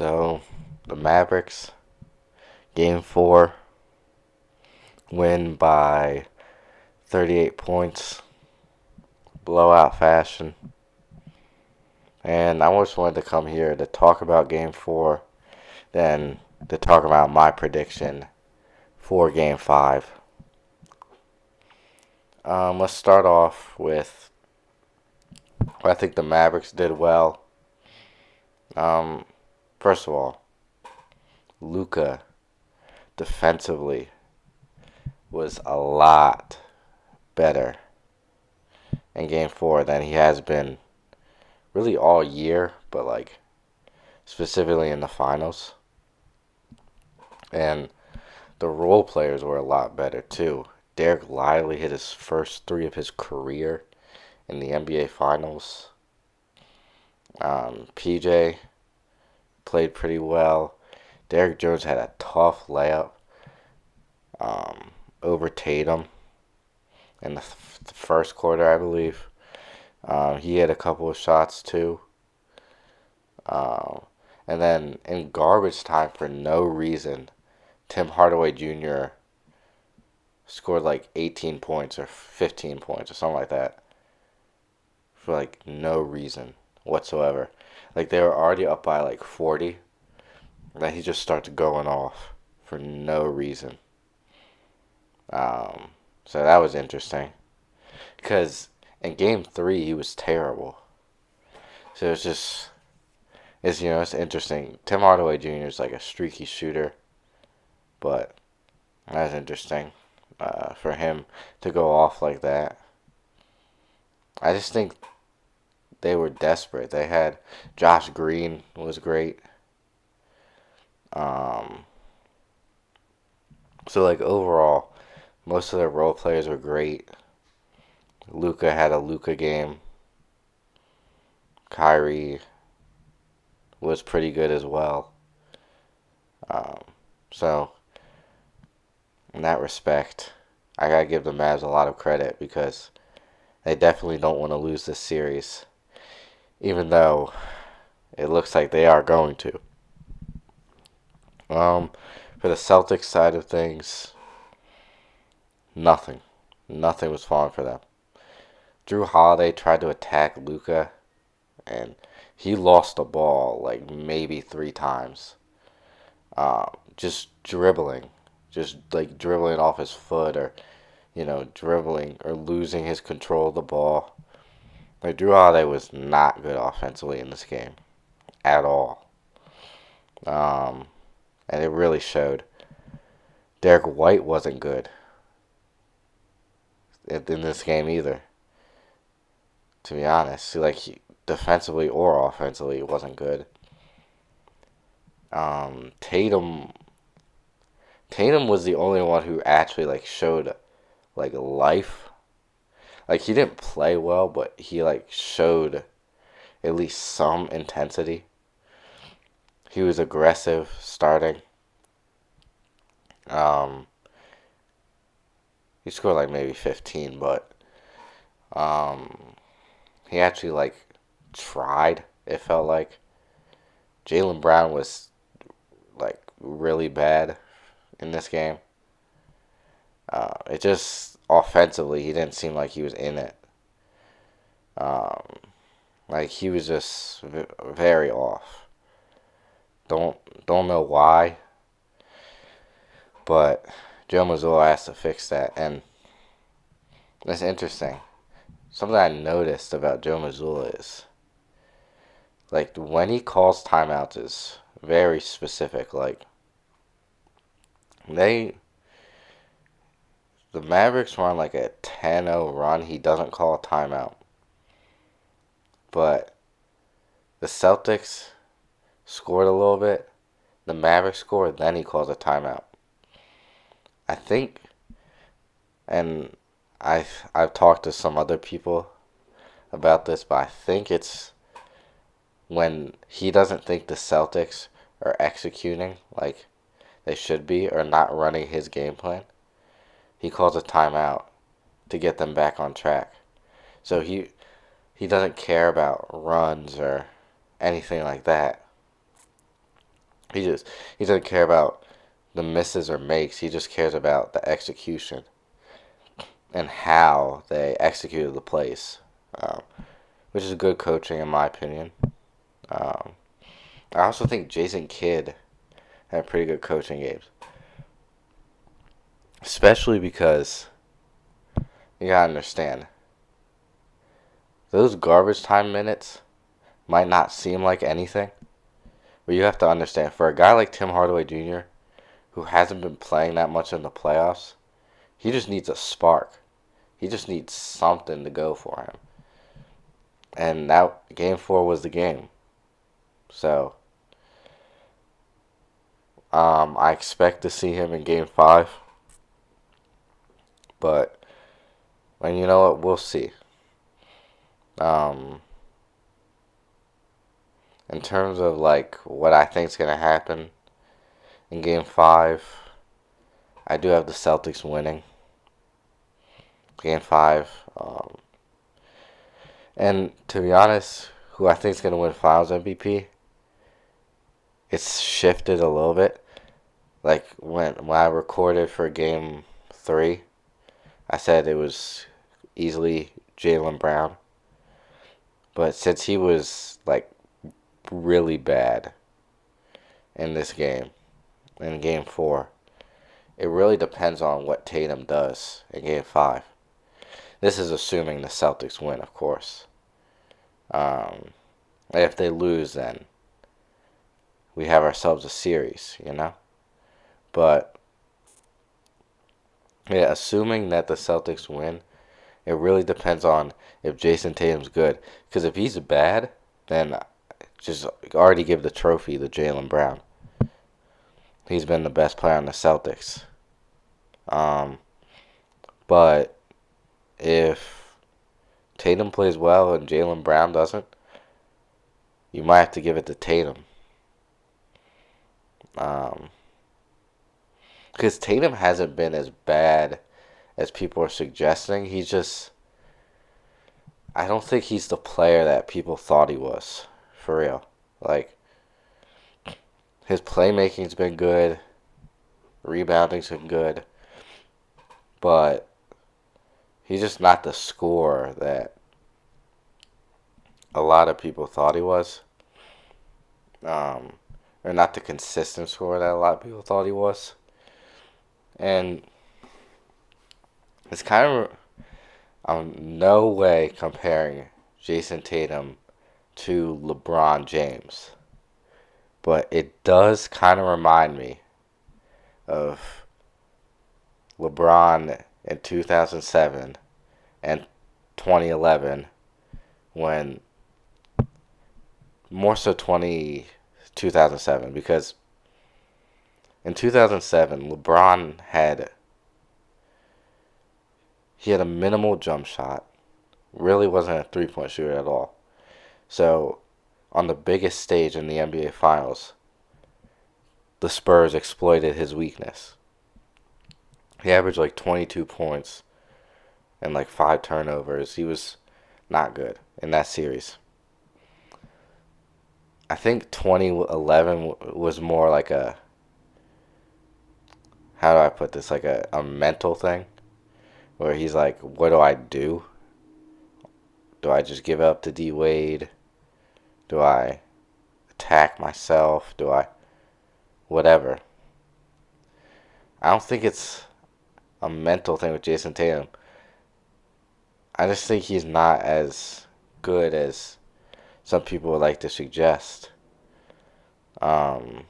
So, the Mavericks, game four, win by 38 points, blowout fashion. And I just wanted to come here to talk about game four, then to talk about my prediction for game five. Let's start off with I think the Mavericks did well. Um, First of all, Luka defensively was a lot better in game four than he has been really all year, but like specifically in the finals. And the role players were a lot better too. Derek Lively hit his first three of his career in the NBA Finals. PJ played pretty well. Derek Jones had a tough layup over Tatum in the first quarter, I believe. He had a couple of shots too. Um, and then in garbage time, for no reason, Tim Hardaway Jr. scored like 18 points or 15 points or something like that for like no reason whatsoever. Like they were already up by like 40, and then he just starts going off for no reason. So that was interesting because in game three he was terrible. So it's interesting. Tim Hardaway Jr. is like a streaky shooter, but that's interesting for him to go off like that. I just think they were desperate. They had Josh Green was great. Um, so like overall, most of their role players were great. Luka had a Luka game. Kyrie was pretty good as well. Um, so in that respect, I gotta give the Mavs a lot of credit because they definitely don't want to lose this series, even though it looks like they are going to. Um, for the Celtics side of things, nothing, nothing was falling for them. Drew Holiday tried to attack Luka, and he lost the ball like maybe three times. Just dribbling, just like dribbling off his foot, or dribbling or losing his control of the ball. Like Drew Holiday was not good offensively in this game at all, and it really showed. Derek White wasn't good in this game either. To be honest, like defensively or offensively, it wasn't good. Tatum was the only one who actually like showed like life. Like he didn't play well, but he like showed at least some intensity. He was aggressive starting. Um, he scored like maybe 15, but um, he actually like tried. It felt like Jaylen Brown was like really bad in this game. It just offensively, he didn't seem like he was in it. Um, like he was just very off. Don't know why, but Joe Mazzulla has to fix that. And it's interesting. Something I noticed about Joe Mazzulla is like when he calls timeouts is very specific. Like they the Mavericks were on like a 10-0 run. He doesn't call a timeout. But the Celtics scored a little bit. The Mavericks scored, then he calls a timeout. I think, and I've talked to some other people about this, but I think it's when he doesn't think the Celtics are executing like they should be or not running his game plan. He calls a timeout to get them back on track. So he doesn't care about runs or anything like that. He doesn't care about the misses or makes. He just cares about the execution and how they executed the plays, um, which is good coaching in my opinion. Um, I also think Jason Kidd had pretty good coaching games, especially because you gotta understand those garbage time minutes might not seem like anything, but you have to understand for a guy like Tim Hardaway Jr., who hasn't been playing that much in the playoffs, he just needs a spark. He just needs something to go for him. And that game 4 was the game. So I expect to see him in game 5. But, and you know what? We'll see. Um, in terms of like what I think is going to happen in game 5, I do have the Celtics winning game 5. And to be honest, who I think is going to win Finals MVP, it's shifted a little bit. Like when I recorded for game 3, I said it was easily Jaylen Brown. But since he was like really bad in this game, in game 4, it really depends on what Tatum does in game 5. This is assuming the Celtics win, of course. If they lose, then we have ourselves a series, you know? But, yeah, assuming that the Celtics win, it really depends on if Jason Tatum's good. Because if he's bad, then just already give the trophy to Jaylen Brown. He's been the best player on the Celtics. But if Tatum plays well and Jaylen Brown doesn't, you might have to give it to Tatum. Because Tatum hasn't been as bad as people are suggesting. I don't think he's the player that people thought he was, for real. Like, his playmaking's been good, rebounding's been good, but he's just not the scorer that a lot of people thought he was. Or not the consistent scorer that a lot of people thought he was. And it's kind of no way comparing Jason Tatum to LeBron James. But it does kind of remind me of LeBron in 2007 and 2011 when more so 2007 because in 2007 LeBron had a minimal jump shot, really wasn't a three-point shooter at all. So on the biggest stage in the NBA Finals, the Spurs exploited his weakness. He averaged like 22 points and like 5 turnovers. He was not good in that series. I think 2011 was more like how do I put this, like a mental thing, where he's like, what do I do? Do I just give up to D Wade? Do I attack myself? Do I whatever? I don't think it's a mental thing with Jason Tatum. I just think he's not as good as some people would like to suggest. And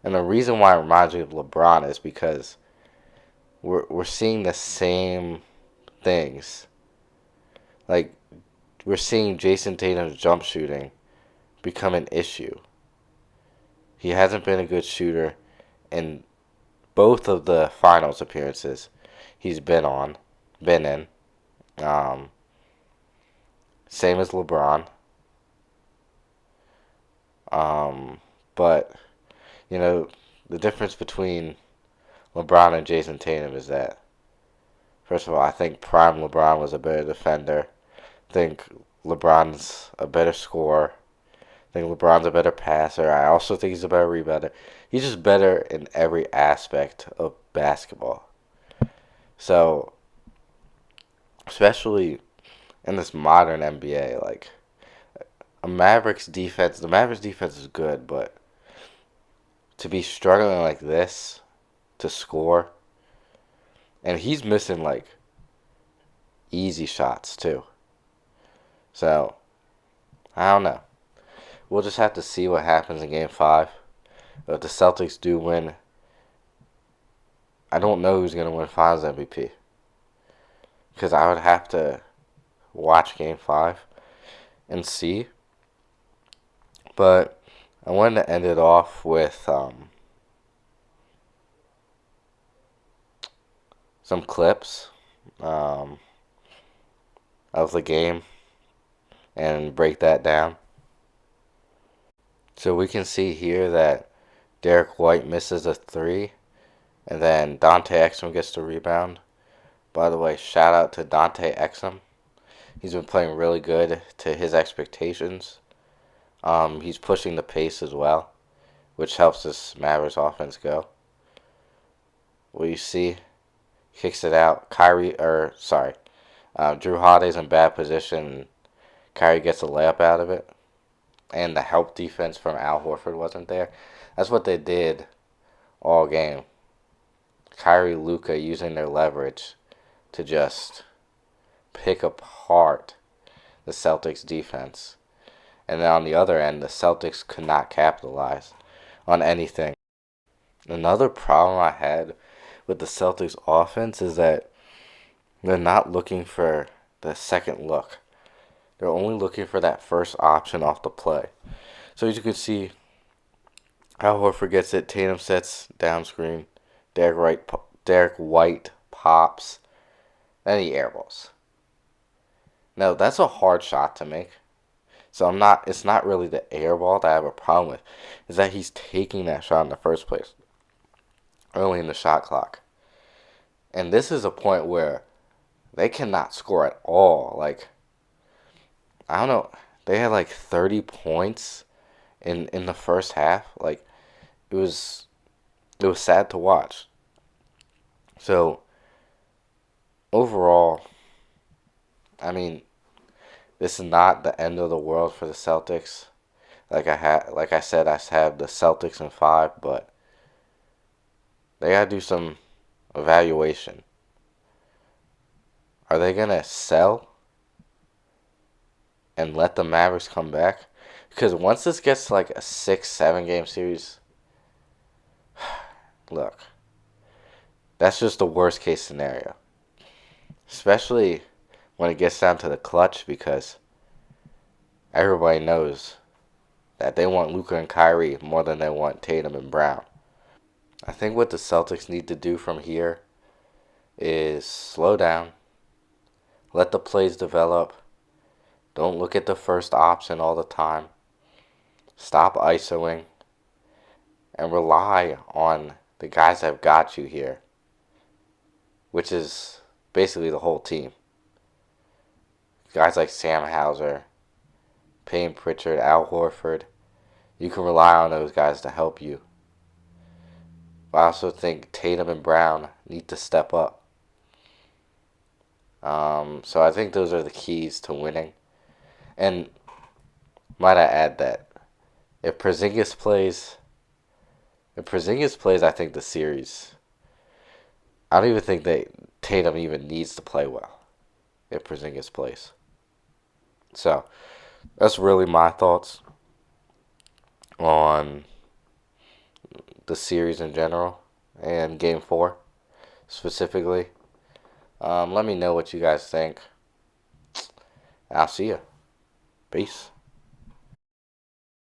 the reason why it reminds me of LeBron is because we're seeing the same things. Like, we're seeing Jason Tatum's jump shooting become an issue. He hasn't been a good shooter in both of the finals appearances he's been in. Same as LeBron. But, you know, the difference between LeBron and Jason Tatum is that, first of all, I think prime LeBron was a better defender. I think LeBron's a better scorer. I think LeBron's a better passer. I also think he's a better rebounder. He's just better in every aspect of basketball. So, especially in this modern NBA, like the Mavericks defense is good, but to be struggling like this to score, and he's missing like easy shots too. So, I don't know. We'll just have to see what happens in Game 5. If the Celtics do win, I don't know who's going to win Finals MVP. Because I would have to watch Game 5 and see. But I wanted to end it off with some clips um, of the game and break that down. So we can see here that Derek White misses a three, and then Dante Exum gets the rebound. By the way, shout out to Dante Exum. He's been playing really good to his expectations. He's pushing the pace as well, which helps this Mavericks offense go. What you see, kicks it out. Drew Holiday's in bad position. Kyrie gets a layup out of it, and the help defense from Al Horford wasn't there. That's what they did all game. Kyrie, Luka using their leverage to just pick apart the Celtics defense. And then on the other end, the Celtics could not capitalize on anything. Another problem I had with the Celtics offense is that they're not looking for the second look. They're only looking for that first option off the play. So as you can see, Al Horford gets it. Tatum sets down screen. Derek White pops. Then he airballs. Now that's a hard shot to make. So it's not really the air ball that I have a problem with. Is that he's taking that shot in the first place. Early in the shot clock. And this is a point where they cannot score at all. Like, I don't know. They had like 30 points in the first half. Like, it was sad to watch. So overall, I mean, this is not the end of the world for the Celtics. Like I said, I have the Celtics in 5, but they gotta do some evaluation. Are they gonna sell and let the Mavericks come back? Because once this gets to like a 6-7 game series, look, that's just the worst case scenario. Especially when it gets down to the clutch, because everybody knows that they want Luka and Kyrie more than they want Tatum and Brown. I think what the Celtics need to do from here is slow down, let the plays develop, don't look at the first option all the time, stop isoing, and rely on the guys that have got you here, which is basically the whole team. Guys like Sam Hauser, Payne Pritchard, Al Horford, you can rely on those guys to help you. I also think Tatum and Brown need to step up. So I think those are the keys to winning. And might I add that if Porzingis plays, I think the series. I don't even think that Tatum even needs to play well if Porzingis plays. So that's really my thoughts on the series in general and Game 4 specifically. Let me know what you guys think. I'll see you. Peace.